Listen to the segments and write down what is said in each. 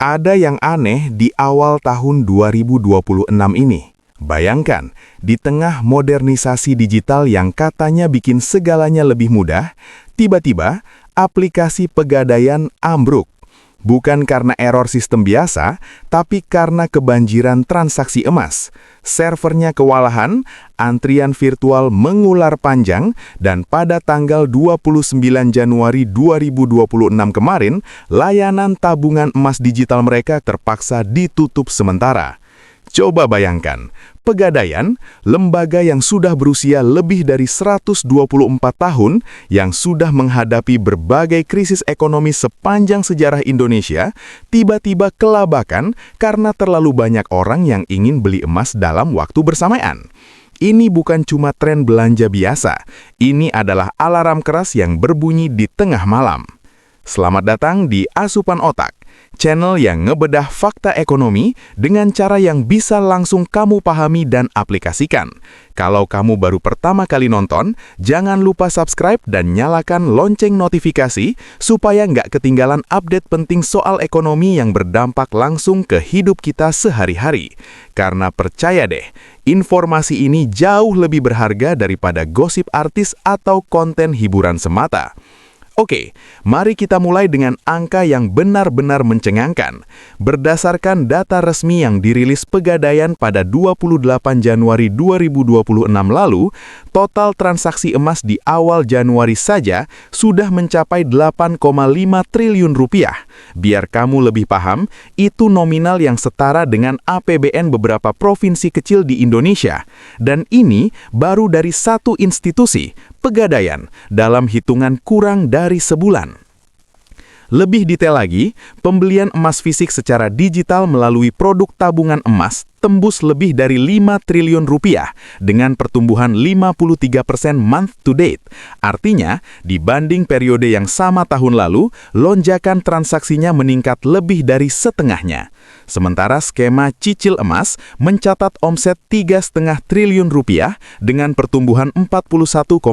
Ada yang aneh di awal tahun 2026 ini. Bayangkan, di tengah modernisasi digital yang katanya bikin segalanya lebih mudah, tiba-tiba aplikasi pegadaian ambruk. Bukan karena error sistem biasa, tapi karena kebanjiran transaksi emas. Servernya kewalahan, antrian virtual mengular panjang, dan pada tanggal 29 Januari 2026 kemarin, layanan tabungan emas digital mereka terpaksa ditutup sementara. Coba bayangkan, Pegadaian, lembaga yang sudah berusia lebih dari 124 tahun, yang sudah menghadapi berbagai krisis ekonomi sepanjang sejarah Indonesia, tiba-tiba kelabakan karena terlalu banyak orang yang ingin beli emas dalam waktu bersamaan. Ini bukan cuma tren belanja biasa, ini adalah alarm keras yang berbunyi di tengah malam. Selamat datang di Asupan Otak, channel yang ngebedah fakta ekonomi dengan cara yang bisa langsung kamu pahami dan aplikasikan. Kalau kamu baru pertama kali nonton, jangan lupa subscribe dan nyalakan lonceng notifikasi supaya nggak ketinggalan update penting soal ekonomi yang berdampak langsung ke hidup kita sehari-hari. Karena percaya deh, informasi ini jauh lebih berharga daripada gosip artis atau konten hiburan semata. Oke, mari kita mulai dengan angka yang benar-benar mencengangkan. Berdasarkan data resmi yang dirilis Pegadaian pada 28 Januari 2026 lalu, total transaksi emas di awal Januari saja sudah mencapai 8,5 triliun rupiah. Biar kamu lebih paham, itu nominal yang setara dengan APBN beberapa provinsi kecil di Indonesia. Dan ini baru dari satu institusi, Pegadaian, dalam hitungan kurang dari sebulan. Lebih detail lagi, pembelian emas fisik secara digital melalui produk tabungan emas tembus lebih dari 5 triliun rupiah dengan pertumbuhan 53% month to date. Artinya, dibanding periode yang sama tahun lalu, lonjakan transaksinya meningkat lebih dari setengahnya. Sementara skema cicil emas mencatat omset 3,5 triliun rupiah dengan pertumbuhan 41,7%.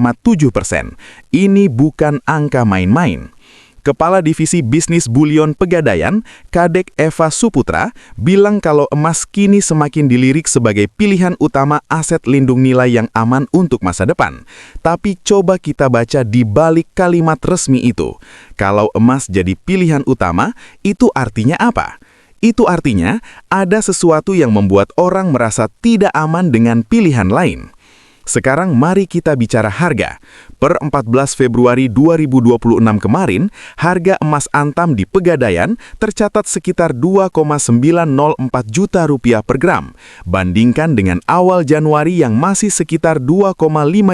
Ini bukan angka main-main. Kepala Divisi Bisnis Bulion Pegadaian, Kadek Eva Suputra, bilang kalau emas kini semakin dilirik sebagai pilihan utama aset lindung nilai yang aman untuk masa depan. Tapi coba kita baca di balik kalimat resmi itu. Kalau emas jadi pilihan utama, itu artinya apa? Itu artinya ada sesuatu yang membuat orang merasa tidak aman dengan pilihan lain. Sekarang mari kita bicara harga. Per 14 Februari 2026 kemarin, harga emas antam di Pegadaian tercatat sekitar 2,904 juta rupiah per gram. Bandingkan dengan awal Januari yang masih sekitar 2,5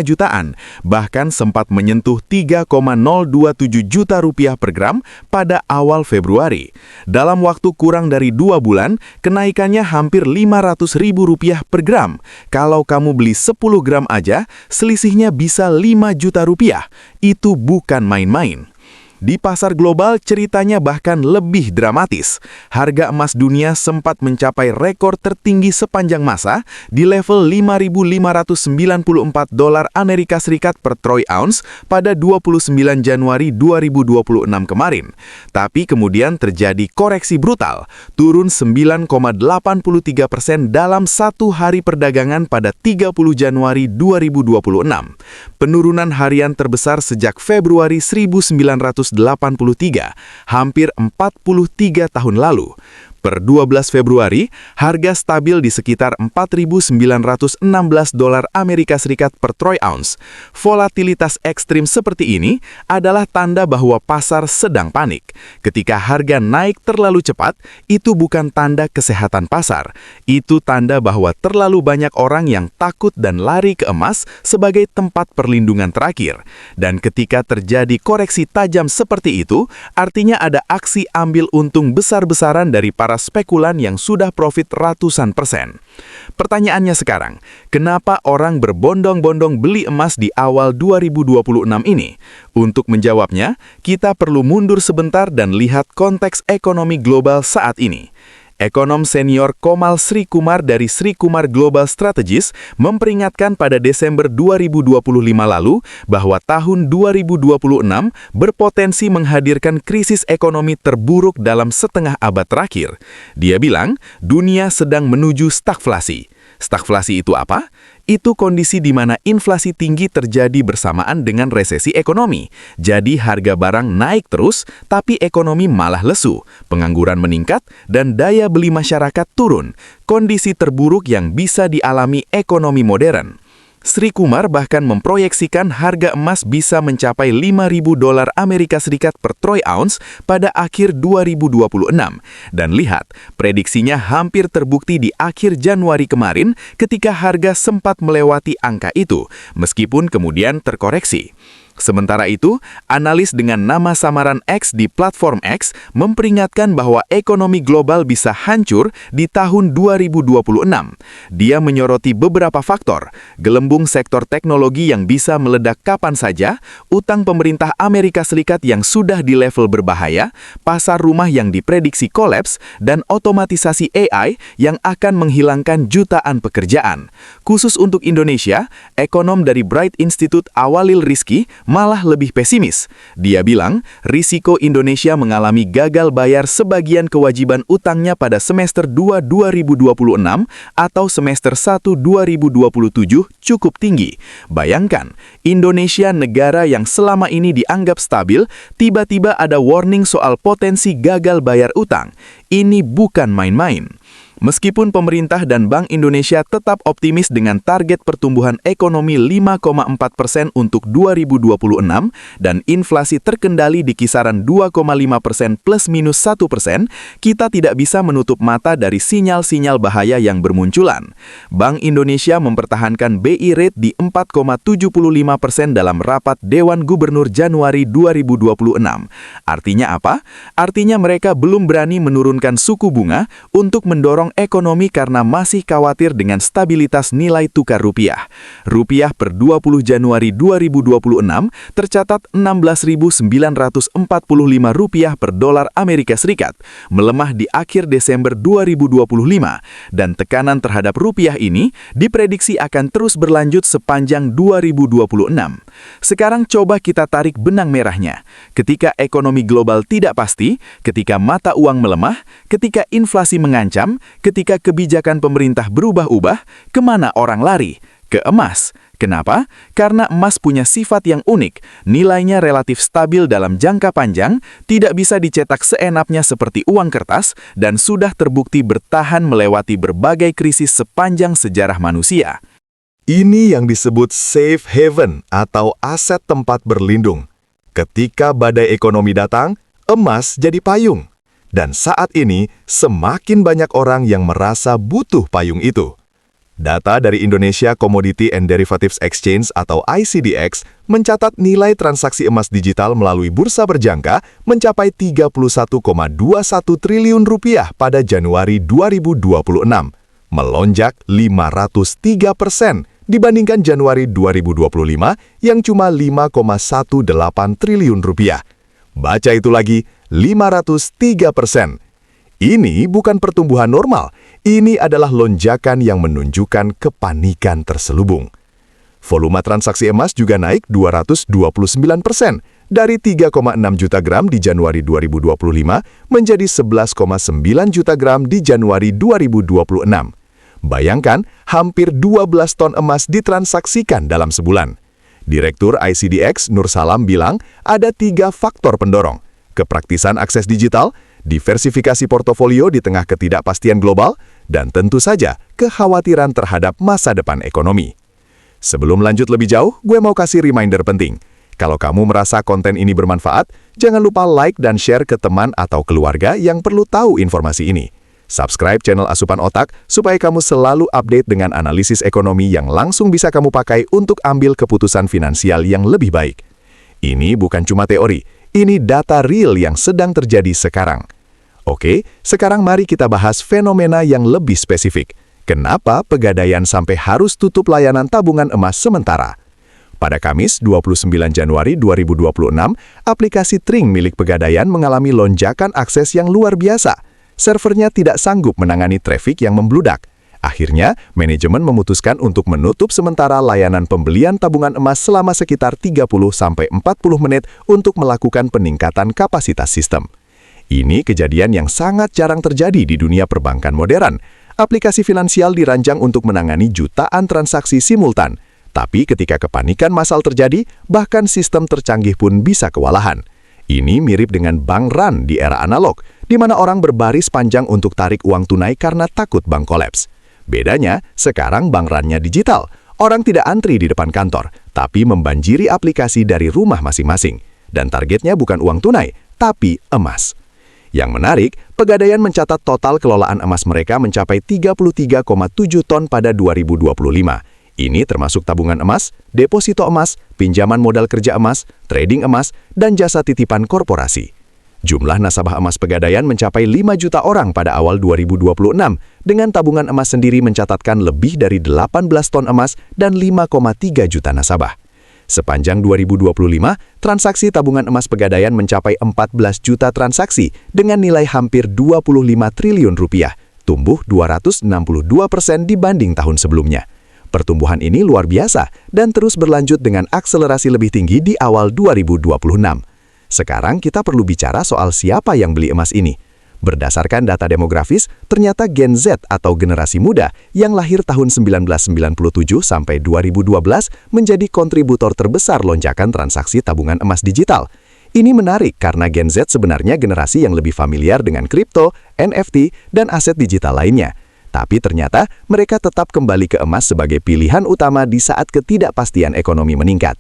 jutaan, bahkan sempat menyentuh 3,027 juta rupiah per gram pada awal Februari. Dalam waktu kurang dari 2 bulan, kenaikannya hampir 500 ribu rupiah per gram. Kalau kamu beli 10 gram aja, selisihnya bisa 5 juta rupiah. Itu bukan main-main. Di pasar global, ceritanya bahkan lebih dramatis. Harga emas dunia sempat mencapai rekor tertinggi sepanjang masa di level 5.594 dolar Amerika Serikat per troy ounce pada 29 Januari 2026 kemarin. Tapi kemudian terjadi koreksi brutal, turun 9,83% dalam satu hari perdagangan pada 30 Januari 2026. Penurunan harian terbesar sejak Februari 1983, hampir 43 tahun lalu. Per 12 Februari, harga stabil di sekitar 4.916 dolar Amerika Serikat per troy ounce. Volatilitas ekstrim seperti ini adalah tanda bahwa pasar sedang panik. Ketika harga naik terlalu cepat, itu bukan tanda kesehatan pasar. Itu tanda bahwa terlalu banyak orang yang takut dan lari ke emas sebagai tempat perlindungan terakhir. Dan ketika terjadi koreksi tajam seperti itu, artinya ada aksi ambil untung besar-besaran dari para spekulan yang sudah profit ratusan persen. Pertanyaannya sekarang, kenapa orang berbondong-bondong beli emas di awal 2026 ini? Untuk menjawabnya, kita perlu mundur sebentar dan lihat konteks ekonomi global saat ini. Ekonom senior Komal Sri Kumar dari Sri Kumar Global Strategist memperingatkan pada Desember 2025 lalu bahwa tahun 2026 berpotensi menghadirkan krisis ekonomi terburuk dalam setengah abad terakhir. Dia bilang, dunia sedang menuju stagflasi. Stagflasi itu apa? Itu kondisi di mana inflasi tinggi terjadi bersamaan dengan resesi ekonomi. Jadi harga barang naik terus, tapi ekonomi malah lesu, pengangguran meningkat, dan daya beli masyarakat turun. Kondisi terburuk yang bisa dialami ekonomi modern. Sri Kumar bahkan memproyeksikan harga emas bisa mencapai $5.000 Amerika Serikat per troy ounce pada akhir 2026. Dan lihat, prediksinya hampir terbukti di akhir Januari kemarin ketika harga sempat melewati angka itu, meskipun kemudian terkoreksi. Sementara itu, analis dengan nama samaran X di platform X memperingatkan bahwa ekonomi global bisa hancur di tahun 2026. Dia menyoroti beberapa faktor, gelembung sektor teknologi yang bisa meledak kapan saja, utang pemerintah Amerika Serikat yang sudah di level berbahaya, pasar rumah yang diprediksi kolaps, dan otomatisasi AI yang akan menghilangkan jutaan pekerjaan. Khusus untuk Indonesia, ekonom dari Bright Institute Awalil Rizky malah lebih pesimis. Dia bilang, risiko Indonesia mengalami gagal bayar sebagian kewajiban utangnya pada semester 2 2026 atau semester 1 2027 cukup tinggi. Bayangkan, Indonesia negara yang selama ini dianggap stabil, tiba-tiba ada warning soal potensi gagal bayar utang. Ini bukan main-main. Meskipun pemerintah dan Bank Indonesia tetap optimis dengan target pertumbuhan ekonomi 5,4% untuk 2026 dan inflasi terkendali di kisaran 2,5% plus minus 1%, kita tidak bisa menutup mata dari sinyal-sinyal bahaya yang bermunculan. Bank Indonesia mempertahankan BI rate di 4,75% dalam rapat Dewan Gubernur Januari 2026. Artinya apa? Artinya mereka belum berani menurunkan suku bunga untuk mendorong ekonomi karena masih khawatir dengan stabilitas nilai tukar rupiah. Rupiah per 20 Januari 2026 tercatat Rp16.945 per dolar Amerika Serikat, melemah di akhir Desember 2025, dan tekanan terhadap rupiah ini diprediksi akan terus berlanjut sepanjang 2026. Sekarang coba kita tarik benang merahnya. Ketika ekonomi global tidak pasti, ketika mata uang melemah, ketika inflasi mengancam, ketika kebijakan pemerintah berubah-ubah, kemana orang lari? Ke emas. Kenapa? Karena emas punya sifat yang unik, nilainya relatif stabil dalam jangka panjang, tidak bisa dicetak seenaknya seperti uang kertas, dan sudah terbukti bertahan melewati berbagai krisis sepanjang sejarah manusia. Ini yang disebut safe haven atau aset tempat berlindung. Ketika badai ekonomi datang, emas jadi payung. Dan saat ini, semakin banyak orang yang merasa butuh payung itu. Data dari Indonesia Commodity and Derivatives Exchange atau ICDX mencatat nilai transaksi emas digital melalui bursa berjangka mencapai Rp31,21 triliun pada Januari 2026, melonjak 503% dibandingkan Januari 2025 yang cuma Rp5,18 triliun. Baca itu lagi, 503%. Ini bukan pertumbuhan normal, ini adalah lonjakan yang menunjukkan kepanikan terselubung. Volume transaksi emas juga naik 229%, dari 3,6 juta gram di Januari 2025 menjadi 11,9 juta gram di Januari 2026. Bayangkan, hampir 12 ton emas ditransaksikan dalam sebulan. Direktur ICDX Nur Salam bilang ada 3 faktor pendorong: kepraktisan akses digital, diversifikasi portofolio di tengah ketidakpastian global, dan tentu saja kekhawatiran terhadap masa depan ekonomi. Sebelum lanjut lebih jauh, gue mau kasih reminder penting. Kalau kamu merasa konten ini bermanfaat, jangan lupa like dan share ke teman atau keluarga yang perlu tahu informasi ini. Subscribe channel Asupan Otak supaya kamu selalu update dengan analisis ekonomi yang langsung bisa kamu pakai untuk ambil keputusan finansial yang lebih baik. Ini bukan cuma teori, ini data real yang sedang terjadi sekarang. Oke, sekarang mari kita bahas fenomena yang lebih spesifik. Kenapa Pegadaian sampai harus tutup layanan tabungan emas sementara? Pada Kamis 29 Januari 2026, aplikasi Tring milik Pegadaian mengalami lonjakan akses yang luar biasa. servernya tidak sanggup menangani traffic yang membludak. Akhirnya, manajemen memutuskan untuk menutup sementara layanan pembelian tabungan emas selama sekitar 30-40 menit untuk melakukan peningkatan kapasitas sistem. Ini kejadian yang sangat jarang terjadi di dunia perbankan modern. Aplikasi finansial dirancang untuk menangani jutaan transaksi simultan. Tapi ketika kepanikan massal terjadi, bahkan sistem tercanggih pun bisa kewalahan. Ini mirip dengan bank run di era analog, di mana orang berbaris panjang untuk tarik uang tunai karena takut bank kolaps. Bedanya, sekarang bank run-nya digital. Orang tidak antri di depan kantor, tapi membanjiri aplikasi dari rumah masing-masing. Dan targetnya bukan uang tunai, tapi emas. Yang menarik, Pegadaian mencatat total kelolaan emas mereka mencapai 33,7 ton pada 2025. Ini termasuk tabungan emas, deposito emas, pinjaman modal kerja emas, trading emas, dan jasa titipan korporasi. Jumlah nasabah emas Pegadaian mencapai 5 juta orang pada awal 2026, dengan tabungan emas sendiri mencatatkan lebih dari 18 ton emas dan 5,3 juta nasabah. Sepanjang 2025, transaksi tabungan emas Pegadaian mencapai 14 juta transaksi dengan nilai hampir 25 triliun rupiah, tumbuh 262% dibanding tahun sebelumnya. Pertumbuhan ini luar biasa dan terus berlanjut dengan akselerasi lebih tinggi di awal 2026. Sekarang kita perlu bicara soal siapa yang beli emas ini. Berdasarkan data demografis, ternyata Gen Z atau generasi muda yang lahir tahun 1997 sampai 2012 menjadi kontributor terbesar lonjakan transaksi tabungan emas digital. Ini menarik karena Gen Z sebenarnya generasi yang lebih familiar dengan kripto, NFT, dan aset digital lainnya. Tapi ternyata mereka tetap kembali ke emas sebagai pilihan utama di saat ketidakpastian ekonomi meningkat.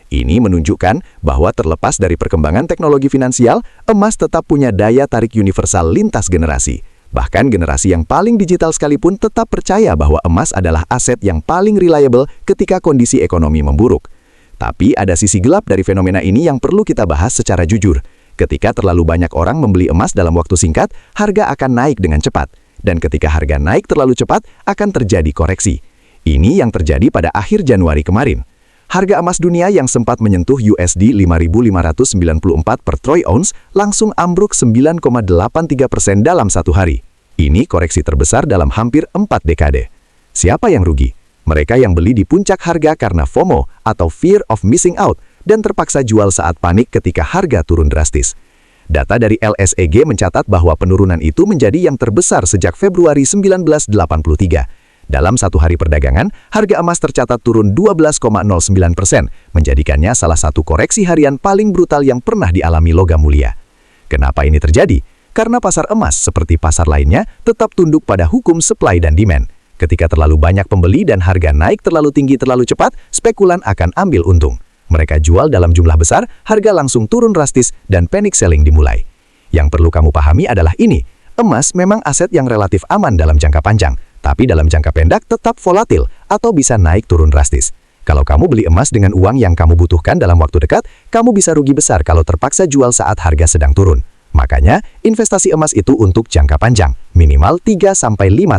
Ini menunjukkan bahwa terlepas dari perkembangan teknologi finansial, emas tetap punya daya tarik universal lintas generasi. Bahkan generasi yang paling digital sekalipun tetap percaya bahwa emas adalah aset yang paling reliable ketika kondisi ekonomi memburuk. Tapi ada sisi gelap dari fenomena ini yang perlu kita bahas secara jujur. Ketika terlalu banyak orang membeli emas dalam waktu singkat, harga akan naik dengan cepat. Dan ketika harga naik terlalu cepat, akan terjadi koreksi. Ini yang terjadi pada akhir Januari kemarin. Harga emas dunia yang sempat menyentuh USD 5.594 per troy ounce langsung ambruk 9,83% dalam satu hari. Ini koreksi terbesar dalam hampir 4 dekade. Siapa yang rugi? Mereka yang beli di puncak harga karena FOMO atau Fear of Missing Out dan terpaksa jual saat panik ketika harga turun drastis. Data dari LSEG mencatat bahwa penurunan itu menjadi yang terbesar sejak Februari 1983. Dalam satu hari perdagangan, harga emas tercatat turun 12,09%, menjadikannya salah satu koreksi harian paling brutal yang pernah dialami logam mulia. Kenapa ini terjadi? Karena pasar emas, seperti pasar lainnya, tetap tunduk pada hukum supply dan demand. Ketika terlalu banyak pembeli dan harga naik terlalu tinggi terlalu cepat, spekulan akan ambil untung. Mereka jual dalam jumlah besar, harga langsung turun drastis, dan panic selling dimulai. Yang perlu kamu pahami adalah ini, emas memang aset yang relatif aman dalam jangka panjang, tapi dalam jangka pendek tetap volatil atau bisa naik turun drastis. Kalau kamu beli emas dengan uang yang kamu butuhkan dalam waktu dekat, kamu bisa rugi besar kalau terpaksa jual saat harga sedang turun. Makanya, investasi emas itu untuk jangka panjang, minimal 3-5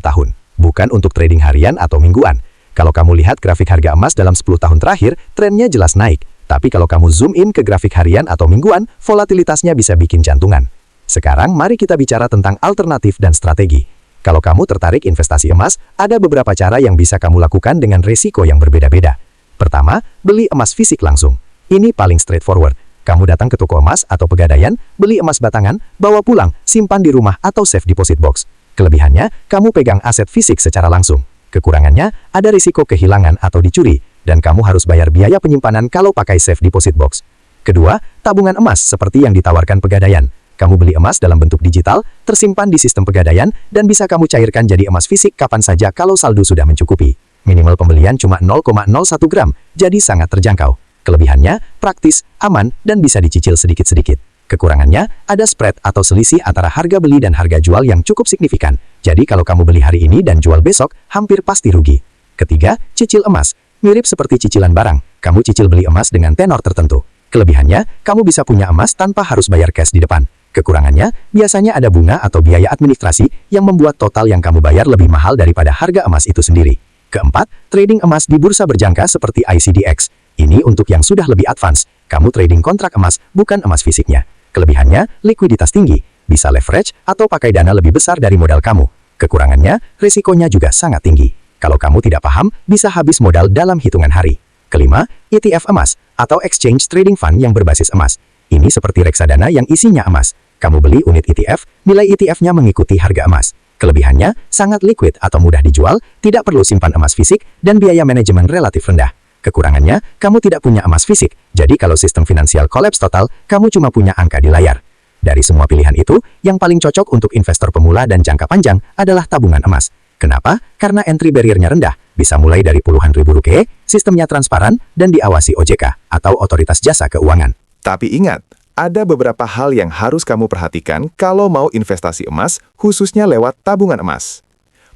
tahun, bukan untuk trading harian atau mingguan. Kalau kamu lihat grafik harga emas dalam 10 tahun terakhir, trennya jelas naik. Tapi kalau kamu zoom in ke grafik harian atau mingguan, volatilitasnya bisa bikin jantungan. Sekarang, mari kita bicara tentang alternatif dan strategi. Kalau kamu tertarik investasi emas, ada beberapa cara yang bisa kamu lakukan dengan resiko yang berbeda-beda. Pertama, beli emas fisik langsung. Ini paling straightforward. Kamu datang ke toko emas atau Pegadaian, beli emas batangan, bawa pulang, simpan di rumah atau safe deposit box. Kelebihannya, kamu pegang aset fisik secara langsung. Kekurangannya, ada risiko kehilangan atau dicuri, dan kamu harus bayar biaya penyimpanan kalau pakai safe deposit box. Kedua, tabungan emas seperti yang ditawarkan Pegadaian. Kamu beli emas dalam bentuk digital, tersimpan di sistem Pegadaian, dan bisa kamu cairkan jadi emas fisik kapan saja kalau saldo sudah mencukupi. Minimal pembelian cuma 0,01 gram, jadi sangat terjangkau. Kelebihannya, praktis, aman, dan bisa dicicil sedikit-sedikit. Kekurangannya, ada spread atau selisih antara harga beli dan harga jual yang cukup signifikan. Jadi kalau kamu beli hari ini dan jual besok, hampir pasti rugi. Ketiga, cicil emas. Mirip seperti cicilan barang, kamu cicil beli emas dengan tenor tertentu. Kelebihannya, kamu bisa punya emas tanpa harus bayar cash di depan. Kekurangannya, biasanya ada bunga atau biaya administrasi yang membuat total yang kamu bayar lebih mahal daripada harga emas itu sendiri. Keempat, trading emas di bursa berjangka seperti ICDX. Ini untuk yang sudah lebih advance. Kamu trading kontrak emas, bukan emas fisiknya. Kelebihannya, likuiditas tinggi. bisa leverage atau pakai dana lebih besar dari modal kamu. Kekurangannya, risikonya juga sangat tinggi. Kalau kamu tidak paham, bisa habis modal dalam hitungan hari. Kelima, ETF emas atau Exchange Trading Fund yang berbasis emas. Ini seperti reksadana yang isinya emas. Kamu beli unit ETF, nilai ETF-nya mengikuti harga emas. Kelebihannya, sangat liquid atau mudah dijual, tidak perlu simpan emas fisik, dan biaya manajemen relatif rendah. Kekurangannya, kamu tidak punya emas fisik, jadi kalau sistem finansial kolaps total, kamu cuma punya angka di layar. Dari semua pilihan itu, yang paling cocok untuk investor pemula dan jangka panjang adalah tabungan emas. Kenapa? Karena entry barrier-nya rendah, bisa mulai dari puluhan ribu rupiah, sistemnya transparan, dan diawasi OJK atau Otoritas Jasa Keuangan. Tapi ingat, ada beberapa hal yang harus kamu perhatikan kalau mau investasi emas, khususnya lewat tabungan emas.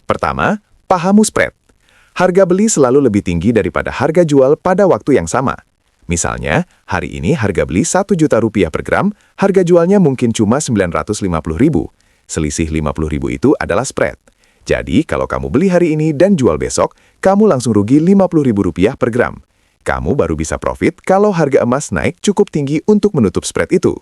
Pertama, pahami spread. Harga beli selalu lebih tinggi daripada harga jual pada waktu yang sama. Misalnya, hari ini harga beli 1 juta rupiah per gram, harga jualnya mungkin cuma 950.000. Selisih 50.000 itu adalah spread. Jadi, kalau kamu beli hari ini dan jual besok, kamu langsung rugi 50.000 rupiah per gram. Kamu baru bisa profit kalau harga emas naik cukup tinggi untuk menutup spread itu.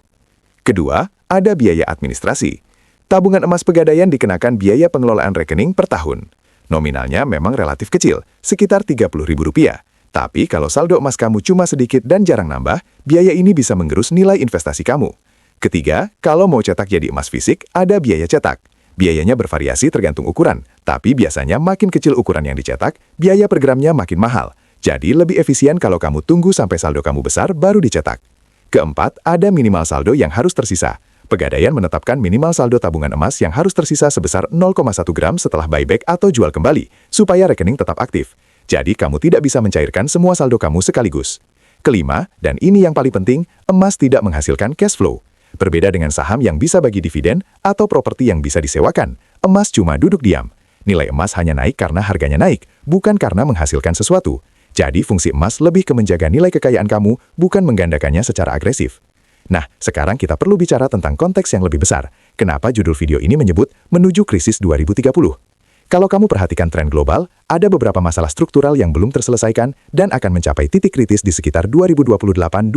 Kedua, ada biaya administrasi. Tabungan emas Pegadaian dikenakan biaya pengelolaan rekening per tahun. Nominalnya memang relatif kecil, sekitar 30.000 rupiah. Tapi kalau saldo emas kamu cuma sedikit dan jarang nambah, biaya ini bisa menggerus nilai investasi kamu. Ketiga, kalau mau cetak jadi emas fisik, ada biaya cetak. Biayanya bervariasi tergantung ukuran, tapi biasanya makin kecil ukuran yang dicetak, biaya per gramnya makin mahal. Jadi lebih efisien kalau kamu tunggu sampai saldo kamu besar baru dicetak. Keempat, ada minimal saldo yang harus tersisa. Pegadaian menetapkan minimal saldo tabungan emas yang harus tersisa sebesar 0,1 gram setelah buyback atau jual kembali, supaya rekening tetap aktif. Jadi kamu tidak bisa mencairkan semua saldo kamu sekaligus. Kelima, dan ini yang paling penting, emas tidak menghasilkan cash flow. Berbeda dengan saham yang bisa bagi dividen atau properti yang bisa disewakan, emas cuma duduk diam. Nilai emas hanya naik karena harganya naik, bukan karena menghasilkan sesuatu. Jadi fungsi emas lebih ke menjaga nilai kekayaan kamu, bukan menggandakannya secara agresif. Nah, sekarang kita perlu bicara tentang konteks yang lebih besar. Kenapa judul video ini menyebut menuju krisis 2030? Kalau kamu perhatikan tren global, ada beberapa masalah struktural yang belum terselesaikan dan akan mencapai titik kritis di sekitar 2028-2030.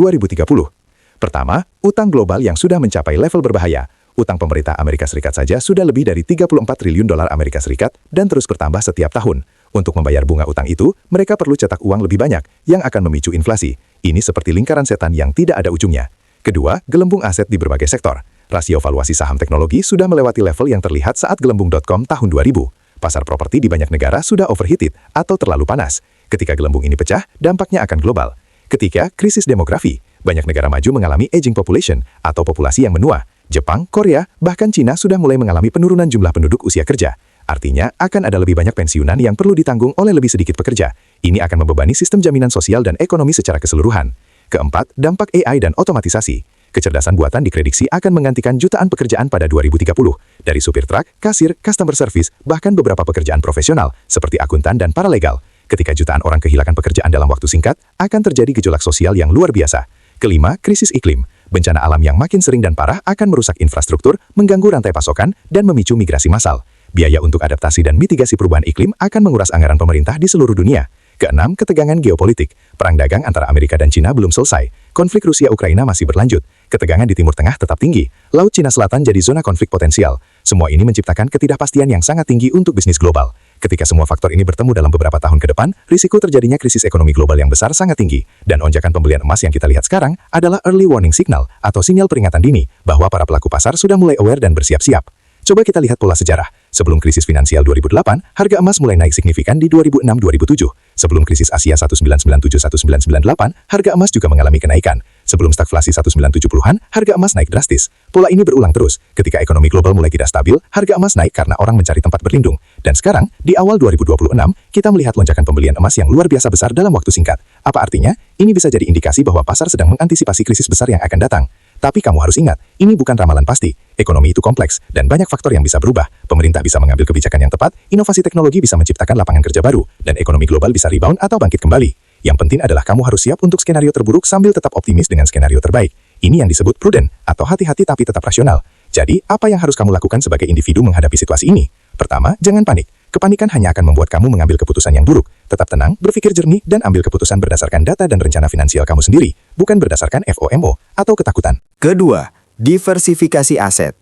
Pertama, utang global yang sudah mencapai level berbahaya. Utang pemerintah Amerika Serikat saja sudah lebih dari 34 triliun dolar Amerika Serikat dan terus bertambah setiap tahun. Untuk membayar bunga utang itu, mereka perlu cetak uang lebih banyak, yang akan memicu inflasi. Ini seperti lingkaran setan yang tidak ada ujungnya. Kedua, gelembung aset di berbagai sektor. Rasio valuasi saham teknologi sudah melewati level yang terlihat saat gelembung.com tahun 2000. Pasar properti di banyak negara sudah overheated atau terlalu panas. Ketika gelembung ini pecah, dampaknya akan global. Ketiga, krisis demografi. Banyak negara maju mengalami aging population atau populasi yang menua. Jepang, Korea, bahkan Cina sudah mulai mengalami penurunan jumlah penduduk usia kerja. Artinya, akan ada lebih banyak pensiunan yang perlu ditanggung oleh lebih sedikit pekerja. Ini akan membebani sistem jaminan sosial dan ekonomi secara keseluruhan. Keempat, dampak AI dan otomatisasi. Kecerdasan buatan diprediksi akan menggantikan jutaan pekerjaan pada 2030. Dari supir truk, kasir, customer service, bahkan beberapa pekerjaan profesional, seperti akuntan dan paralegal. Ketika jutaan orang kehilangan pekerjaan dalam waktu singkat, akan terjadi gejolak sosial yang luar biasa. Kelima, krisis iklim. Bencana alam yang makin sering dan parah akan merusak infrastruktur, mengganggu rantai pasokan, dan memicu migrasi massal. Biaya untuk adaptasi dan mitigasi perubahan iklim akan menguras anggaran pemerintah di seluruh dunia. Keenam, ketegangan geopolitik. Perang dagang antara Amerika dan Cina belum selesai. Konflik Rusia-Ukraina masih berlanjut. Ketegangan di Timur Tengah tetap tinggi. Laut Cina Selatan jadi zona konflik potensial. Semua ini menciptakan ketidakpastian yang sangat tinggi untuk bisnis global. Ketika semua faktor ini bertemu dalam beberapa tahun ke depan, risiko terjadinya krisis ekonomi global yang besar sangat tinggi. Dan onjakan pembelian emas yang kita lihat sekarang adalah early warning signal atau sinyal peringatan dini bahwa para pelaku pasar sudah mulai aware dan bersiap-siap. Coba kita lihat pola sejarah. Sebelum krisis finansial 2008, harga emas mulai naik signifikan di 2006-2007. Sebelum krisis Asia 1997-1998, harga emas juga mengalami kenaikan. Sebelum stagflasi 1970-an, harga emas naik drastis. Pola ini berulang terus. Ketika ekonomi global mulai tidak stabil, harga emas naik karena orang mencari tempat berlindung. Dan sekarang, di awal 2026, kita melihat lonjakan pembelian emas yang luar biasa besar dalam waktu singkat. Apa artinya? Ini bisa jadi indikasi bahwa pasar sedang mengantisipasi krisis besar yang akan datang. Tapi kamu harus ingat, ini bukan ramalan pasti. Ekonomi itu kompleks, dan banyak faktor yang bisa berubah. Pemerintah bisa mengambil kebijakan yang tepat, inovasi teknologi bisa menciptakan lapangan kerja baru, dan ekonomi global bisa rebound atau bangkit kembali. Yang penting adalah kamu harus siap untuk skenario terburuk sambil tetap optimis dengan skenario terbaik. Ini yang disebut prudent, atau hati-hati tapi tetap rasional. Jadi, apa yang harus kamu lakukan sebagai individu menghadapi situasi ini? Pertama, jangan panik. Kepanikan hanya akan membuat kamu mengambil keputusan yang buruk. Tetap tenang, berpikir jernih, dan ambil keputusan berdasarkan data dan rencana finansial kamu sendiri, bukan berdasarkan FOMO atau ketakutan. Kedua, diversifikasi aset.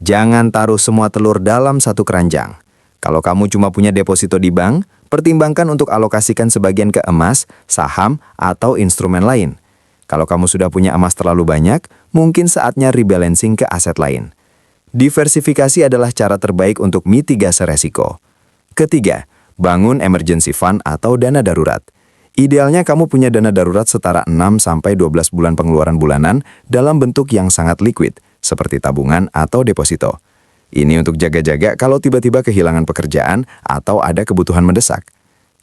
Jangan taruh semua telur dalam satu keranjang. Kalau kamu cuma punya deposito di bank, pertimbangkan untuk alokasikan sebagian ke emas, saham, atau instrumen lain. Kalau kamu sudah punya emas terlalu banyak, mungkin saatnya rebalancing ke aset lain. Diversifikasi adalah cara terbaik untuk mitigasi resiko. Ketiga, bangun emergency fund atau dana darurat. Idealnya kamu punya dana darurat setara 6-12 bulan pengeluaran bulanan dalam bentuk yang sangat liquid, seperti tabungan atau deposito. Ini untuk jaga-jaga kalau tiba-tiba kehilangan pekerjaan atau ada kebutuhan mendesak.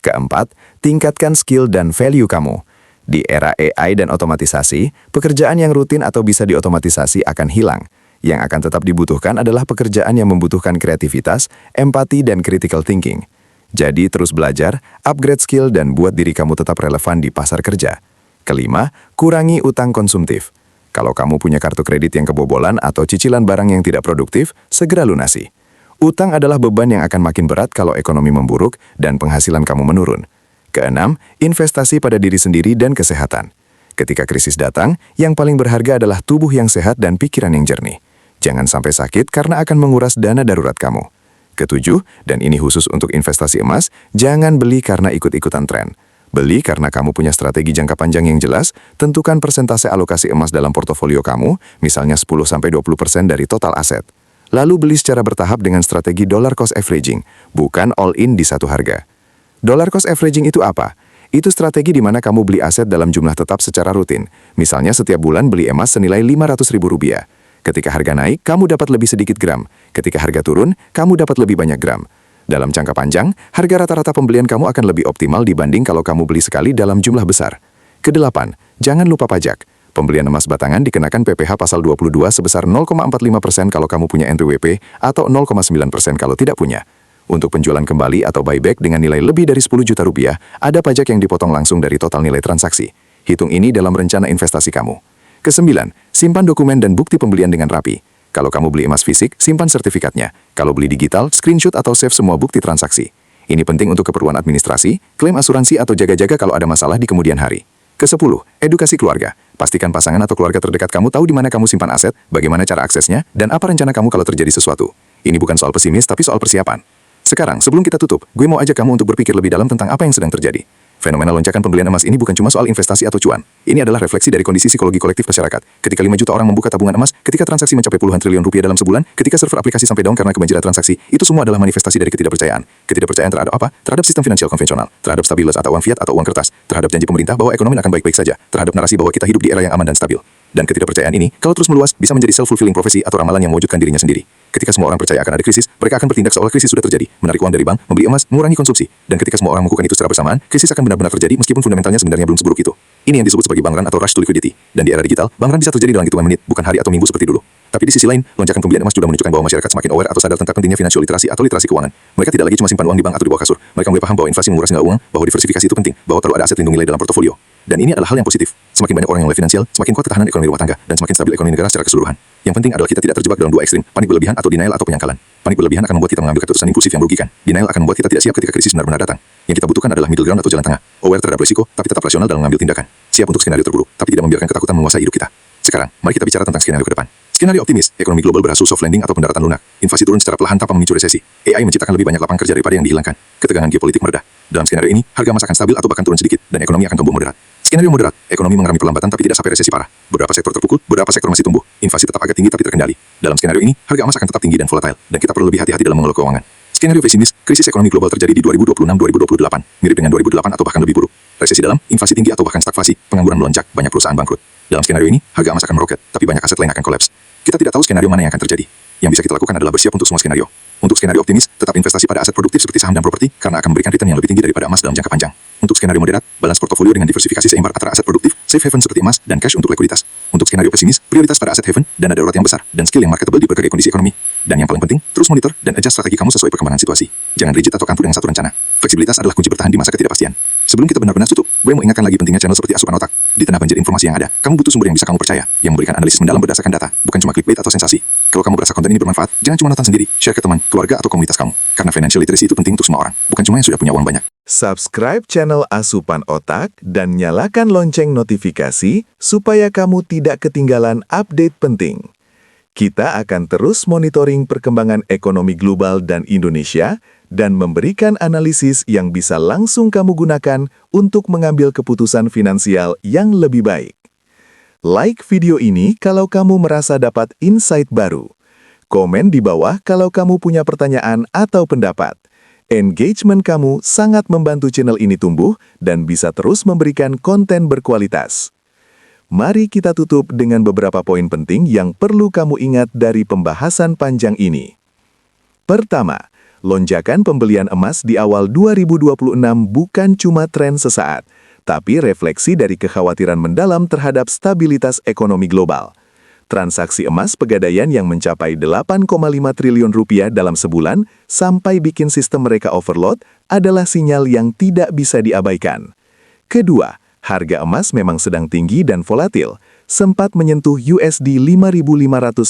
Keempat, tingkatkan skill dan value kamu. Di era AI dan otomatisasi, pekerjaan yang rutin atau bisa diotomatisasi akan hilang. Yang akan tetap dibutuhkan adalah pekerjaan yang membutuhkan kreativitas, empati, dan critical thinking. Jadi terus belajar, upgrade skill, dan buat diri kamu tetap relevan di pasar kerja. Kelima, kurangi utang konsumtif. Kalau kamu punya kartu kredit yang kebobolan atau cicilan barang yang tidak produktif, segera lunasi. Utang adalah beban yang akan makin berat kalau ekonomi memburuk dan penghasilan kamu menurun. Keenam, investasi pada diri sendiri dan kesehatan. Ketika krisis datang, yang paling berharga adalah tubuh yang sehat dan pikiran yang jernih. Jangan sampai sakit karena akan menguras dana darurat kamu. Ketujuh, dan ini khusus untuk investasi emas, jangan beli karena ikut-ikutan tren. Beli karena kamu punya strategi jangka panjang yang jelas, tentukan persentase alokasi emas dalam portofolio kamu, misalnya 10-20% dari total aset. Lalu beli secara bertahap dengan strategi dollar cost averaging, bukan all-in di satu harga. Dollar cost averaging itu apa? Itu strategi di mana kamu beli aset dalam jumlah tetap secara rutin. Misalnya setiap bulan beli emas senilai Rp500.000. Ketika harga naik, kamu dapat lebih sedikit gram. Ketika harga turun, kamu dapat lebih banyak gram. Dalam jangka panjang, harga rata-rata pembelian kamu akan lebih optimal dibanding kalau kamu beli sekali dalam jumlah besar. Kedelapan, jangan lupa pajak. Pembelian emas batangan dikenakan PPh pasal 22 sebesar 0,45% kalau kamu punya NPWP atau 0,9% kalau tidak punya. Untuk penjualan kembali atau buyback dengan nilai lebih dari 10 juta rupiah, ada pajak yang dipotong langsung dari total nilai transaksi. Hitung ini dalam rencana investasi kamu. Kesembilan, simpan dokumen dan bukti pembelian dengan rapi. Kalau kamu beli emas fisik, simpan sertifikatnya. Kalau beli digital, screenshot atau save semua bukti transaksi. Ini penting untuk keperluan administrasi, klaim asuransi atau jaga-jaga kalau ada masalah di kemudian hari. Kesepuluh, edukasi keluarga. Pastikan pasangan atau keluarga terdekat kamu tahu di mana kamu simpan aset, bagaimana cara aksesnya, dan apa rencana kamu kalau terjadi sesuatu. Ini bukan soal pesimis, tapi soal persiapan. Sekarang, sebelum kita tutup, gue mau ajak kamu untuk berpikir lebih dalam tentang apa yang sedang terjadi. Fenomena lonjakan pembelian emas ini bukan cuma soal investasi atau cuan. Ini adalah refleksi dari kondisi psikologi kolektif masyarakat. Ketika 5 juta orang membuka tabungan emas, ketika transaksi mencapai puluhan triliun rupiah dalam sebulan, ketika server aplikasi sampai down karena kebanjiran transaksi, itu semua adalah manifestasi dari ketidakpercayaan. Ketidakpercayaan terhadap apa? Terhadap sistem finansial konvensional, terhadap stabilitas atau uang fiat atau uang kertas, terhadap janji pemerintah bahwa ekonomi akan baik-baik saja, terhadap narasi bahwa kita hidup di era yang aman dan stabil. Dan ketidakpercayaan ini, kalau terus meluas, bisa menjadi self-fulfilling prophecy atau ramalan yang mewujudkan dirinya sendiri. Ketika semua orang percaya akan ada krisis, mereka akan bertindak seolah krisis sudah terjadi, menarik uang dari bank, membeli emas, mengurangi konsumsi. Dan ketika semua orang melakukan itu secara bersamaan, krisis akan benar-benar terjadi meskipun fundamentalnya sebenarnya belum seburuk itu. Ini yang disebut sebagai bank run atau rush to liquidity. Dan di era digital, bank run bisa terjadi dalam hitungan menit, bukan hari atau minggu seperti dulu. Tapi di sisi lain, lonjakan pembelian emas juga menunjukkan bahwa masyarakat semakin aware atau sadar tentang pentingnya financial literasi atau literasi keuangan. Mereka tidak lagi cuma simpan uang di bank atau di bawah kasur. Mereka mulai paham bahwa inflasi menguras nilai uang, bahwa diversifikasi itu penting, bahwa perlu ada aset lindung nilai dalam portofolio. Dan ini adalah hal yang positif. Semakin banyak orang yang melek finansial, semakin kuat ketahanan ekonomi rumah tangga, dan semakin stabil ekonomi negara secara keseluruhan. Yang penting adalah kita tidak terjebak dalam dua ekstrim, panik berlebihan atau denial atau penyangkalan. Panik berlebihan akan membuat kita mengambil keputusan impulsif yang merugikan. Denial akan membuat kita tidak siap ketika krisis benar-benar datang. Yang kita butuhkan adalah middle ground atau jalan tengah. Aware terhadap risiko, tapi tetap rasional dalam mengambil tindakan. Siap untuk skenario terburuk, tapi tidak membiarkan ketakutan menguasai hidup kita. Sekarang, mari kita bicara tentang skenario ke depan. Skenario optimis, ekonomi global berhasil soft landing atau pendaratan lunak. Inflasi turun secara perlahan tanpa memicu resesi. AI menciptakan lebih banyak lapangan kerja daripada yang dihilangkan. Ketegangan geopolitik mereda. Dalam skenario ini, harga emas akan stabil atau bahkan turun sedikit, dan ekonomi akan tumbuh moderat. Skenario moderat, ekonomi mengalami perlambatan tapi tidak sampai resesi parah. Beberapa sektor terpukul, beberapa sektor masih tumbuh. Inflasi tetap agak tinggi tapi terkendali. Dalam skenario ini, harga emas akan tetap tinggi dan volatile, dan kita perlu lebih hati-hati dalam mengelola keuangan. Skenario pesimis, krisis ekonomi global terjadi di 2026-2028, mirip dengan 2008 atau bahkan lebih buruk. Resesi dalam, inflasi tinggi atau bahkan stagflasi, pengangguran melonjak, banyak perusahaan bangkrut. Dalam skenario ini, harga emas akan meroket, tapi banyak aset lain akan kolaps. Kita tidak tahu skenario mana yang akan terjadi. Yang bisa kita lakukan adalah bersiap untuk semua skenario. Untuk skenario optimis, tetap investasi pada aset produktif seperti saham dan properti karena akan memberikan return yang lebih tinggi daripada emas dalam jangka panjang. Untuk skenario moderat, balance portofolio dengan diversifikasi seimbang antara aset produktif, safe haven seperti emas, dan cash untuk likuiditas. Untuk skenario pesimis, prioritas pada aset haven, dana darurat yang besar, dan skill yang marketable di berbagai kondisi ekonomi. Dan yang paling penting, terus monitor dan adjust strategi kamu sesuai perkembangan situasi. Jangan rigid atau kantor dengan satu rencana. Fleksibilitas adalah kunci bertahan di masa ketidakpastian. Sebelum kita benar-benar tutup, gue mau ingatkan lagi pentingnya channel seperti Asupan Otak. Di tengah banjir informasi yang ada, kamu butuh sumber yang bisa kamu percaya, yang memberikan analisis mendalam berdasarkan data, bukan cuma clickbait atau sensasi. Kalau kamu merasa konten ini bermanfaat, jangan cuma nonton sendiri, share ke teman, keluarga, atau komunitas kamu. Karena financial literacy itu penting untuk semua orang, bukan cuma yang sudah punya uang banyak. Subscribe channel Asupan Otak dan nyalakan lonceng notifikasi supaya kamu tidak ketinggalan update penting. Kita akan terus monitoring perkembangan ekonomi global dan Indonesia dan memberikan analisis yang bisa langsung kamu gunakan untuk mengambil keputusan finansial yang lebih baik. Like video ini kalau kamu merasa dapat insight baru. Komen di bawah kalau kamu punya pertanyaan atau pendapat. Engagement kamu sangat membantu channel ini tumbuh dan bisa terus memberikan konten berkualitas. Mari kita tutup dengan beberapa poin penting yang perlu kamu ingat dari pembahasan panjang ini. Pertama, lonjakan pembelian emas di awal 2026 bukan cuma tren sesaat, tapi refleksi dari kekhawatiran mendalam terhadap stabilitas ekonomi global. Transaksi emas pegadaian yang mencapai 8,5 triliun rupiah dalam sebulan sampai bikin sistem mereka overload adalah sinyal yang tidak bisa diabaikan. Kedua, harga emas memang sedang tinggi dan volatil, sempat menyentuh USD 5.594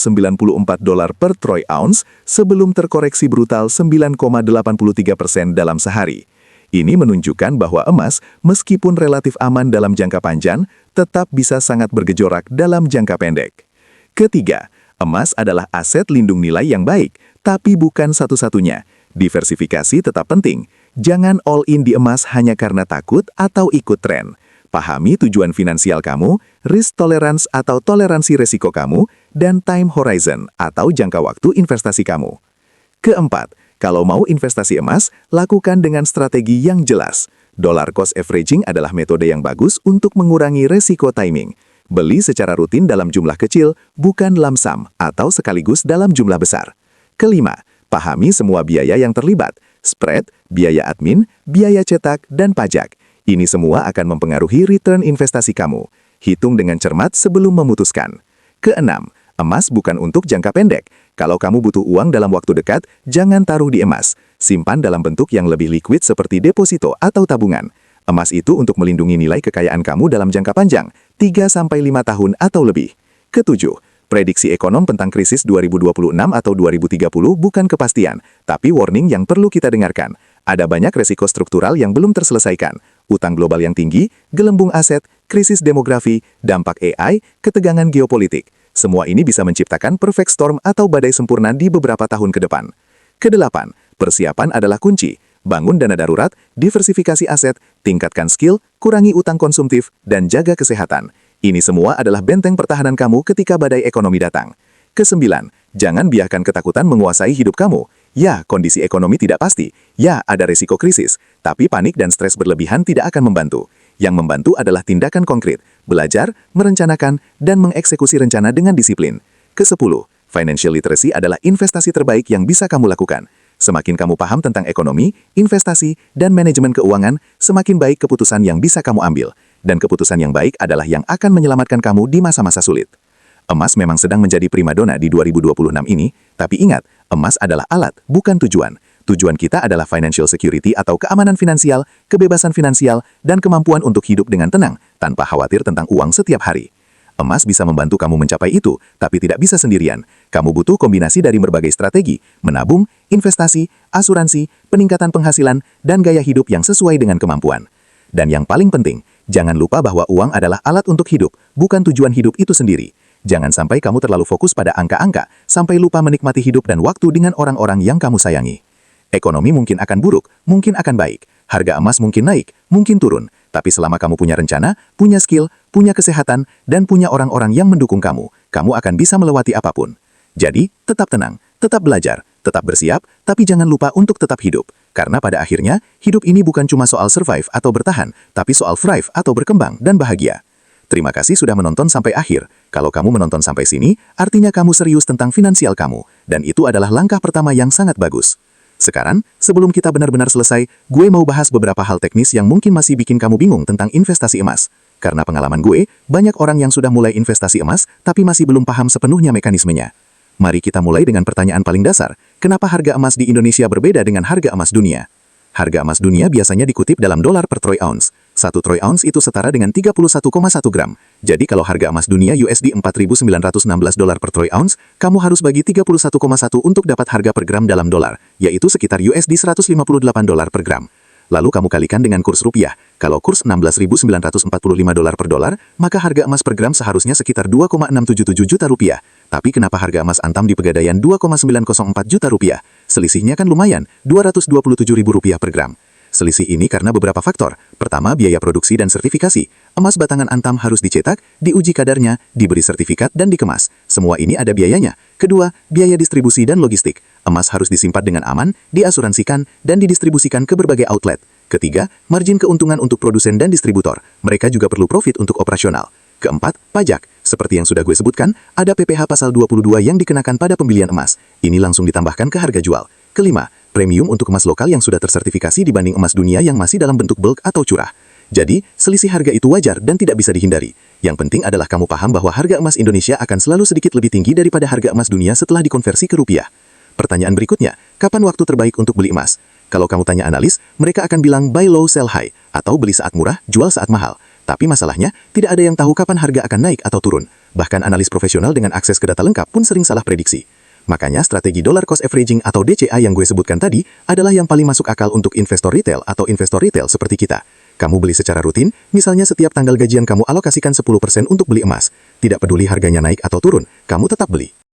per troy ounce sebelum terkoreksi brutal 9,83% dalam sehari. Ini menunjukkan bahwa emas, meskipun relatif aman dalam jangka panjang, tetap bisa sangat bergejolak dalam jangka pendek. Ketiga, emas adalah aset lindung nilai yang baik, tapi bukan satu-satunya. Diversifikasi tetap penting. Jangan all in di emas hanya karena takut atau ikut tren. Pahami tujuan finansial kamu, risk tolerance atau toleransi resiko kamu, dan time horizon atau jangka waktu investasi kamu. Keempat, kalau mau investasi emas, lakukan dengan strategi yang jelas. Dollar cost averaging adalah metode yang bagus untuk mengurangi resiko timing. Beli secara rutin dalam jumlah kecil, bukan lump sum atau sekaligus dalam jumlah besar. Kelima, pahami semua biaya yang terlibat, spread, biaya admin, biaya cetak, dan pajak. Ini semua akan mempengaruhi return investasi kamu. Hitung dengan cermat sebelum memutuskan. Keenam, emas bukan untuk jangka pendek. Kalau kamu butuh uang dalam waktu dekat, jangan taruh di emas. Simpan dalam bentuk yang lebih liquid seperti deposito atau tabungan. Emas itu untuk melindungi nilai kekayaan kamu dalam jangka panjang, 3-5 tahun atau lebih. Ketujuh, prediksi ekonom tentang krisis 2026 atau 2030 bukan kepastian, tapi warning yang perlu kita dengarkan. Ada banyak resiko struktural yang belum terselesaikan. Utang global yang tinggi, gelembung aset, krisis demografi, dampak AI, ketegangan geopolitik. Semua ini bisa menciptakan perfect storm atau badai sempurna di beberapa tahun ke depan. Kedelapan, persiapan adalah kunci. Bangun dana darurat, diversifikasi aset, tingkatkan skill, kurangi utang konsumtif, dan jaga kesehatan. Ini semua adalah benteng pertahanan kamu ketika badai ekonomi datang. Kesembilan, jangan biarkan ketakutan menguasai hidup kamu. Ya, kondisi ekonomi tidak pasti. Ya, ada risiko krisis. Tapi panik dan stres berlebihan tidak akan membantu. Yang membantu adalah tindakan konkret, belajar, merencanakan, dan mengeksekusi rencana dengan disiplin. Kesepuluh, financial literacy adalah investasi terbaik yang bisa kamu lakukan. Semakin kamu paham tentang ekonomi, investasi, dan manajemen keuangan, semakin baik keputusan yang bisa kamu ambil. Dan keputusan yang baik adalah yang akan menyelamatkan kamu di masa-masa sulit. Emas memang sedang menjadi primadona di 2026 ini, tapi ingat, emas adalah alat, bukan tujuan. Tujuan kita adalah financial security atau keamanan finansial, kebebasan finansial, dan kemampuan untuk hidup dengan tenang, tanpa khawatir tentang uang setiap hari. Emas bisa membantu kamu mencapai itu, tapi tidak bisa sendirian. Kamu butuh kombinasi dari berbagai strategi, menabung, investasi, asuransi, peningkatan penghasilan, dan gaya hidup yang sesuai dengan kemampuan. Dan yang paling penting, jangan lupa bahwa uang adalah alat untuk hidup, bukan tujuan hidup itu sendiri. Jangan sampai kamu terlalu fokus pada angka-angka, sampai lupa menikmati hidup dan waktu dengan orang-orang yang kamu sayangi. Ekonomi mungkin akan buruk, mungkin akan baik. Harga emas mungkin naik, mungkin turun. Tapi selama kamu punya rencana, punya skill, punya kesehatan, dan punya orang-orang yang mendukung kamu, kamu akan bisa melewati apapun. Jadi, tetap tenang, tetap belajar, tetap bersiap, tapi jangan lupa untuk tetap hidup. Karena pada akhirnya, hidup ini bukan cuma soal survive atau bertahan, tapi soal thrive atau berkembang dan bahagia. Terima kasih sudah menonton sampai akhir. Kalau kamu menonton sampai sini, artinya kamu serius tentang finansial kamu. Dan itu adalah langkah pertama yang sangat bagus. Sekarang, sebelum kita benar-benar selesai, gue mau bahas beberapa hal teknis yang mungkin masih bikin kamu bingung tentang investasi emas. Karena pengalaman gue, banyak orang yang sudah mulai investasi emas, tapi masih belum paham sepenuhnya mekanismenya. Mari kita mulai dengan pertanyaan paling dasar. Kenapa harga emas di Indonesia berbeda dengan harga emas dunia? Harga emas dunia biasanya dikutip dalam dolar per troy ounce. 1 troy ounce itu setara dengan 31,1 gram. Jadi kalau harga emas dunia USD 4.916 dolar per troy ounce, kamu harus bagi 31,1 untuk dapat harga per gram dalam dolar, yaitu sekitar USD 158 dolar per gram. Lalu kamu kalikan dengan kurs rupiah. Kalau kurs 16.945 dolar per dolar, maka harga emas per gram seharusnya sekitar 2,677 juta rupiah. Tapi kenapa harga emas Antam di Pegadaian 2,904 juta rupiah? Selisihnya kan lumayan, Rp227.000 per gram. Selisih ini karena beberapa faktor. Pertama, biaya produksi dan sertifikasi. Emas batangan Antam harus dicetak, diuji kadarnya, diberi sertifikat, dan dikemas. Semua ini ada biayanya. Kedua, biaya distribusi dan logistik. Emas harus disimpan dengan aman, diasuransikan, dan didistribusikan ke berbagai outlet. Ketiga, margin keuntungan untuk produsen dan distributor. Mereka juga perlu profit untuk operasional. Keempat, pajak. Seperti yang sudah gue sebutkan, ada PPh pasal 22 yang dikenakan pada pembelian emas. Ini langsung ditambahkan ke harga jual. Kelima, premium untuk emas lokal yang sudah tersertifikasi dibanding emas dunia yang masih dalam bentuk bulk atau curah. Jadi, selisih harga itu wajar dan tidak bisa dihindari. Yang penting adalah kamu paham bahwa harga emas Indonesia akan selalu sedikit lebih tinggi daripada harga emas dunia setelah dikonversi ke rupiah. Pertanyaan berikutnya, kapan waktu terbaik untuk beli emas? Kalau kamu tanya analis, mereka akan bilang buy low, sell high, atau beli saat murah, jual saat mahal. Tapi masalahnya, tidak ada yang tahu kapan harga akan naik atau turun. Bahkan analis profesional dengan akses ke data lengkap pun sering salah prediksi. Makanya strategi dollar cost averaging atau DCA yang gue sebutkan tadi adalah yang paling masuk akal untuk investor retail atau investor retail seperti kita. Kamu beli secara rutin, misalnya setiap tanggal gajian kamu alokasikan 10% untuk beli emas. Tidak peduli harganya naik atau turun, kamu tetap beli.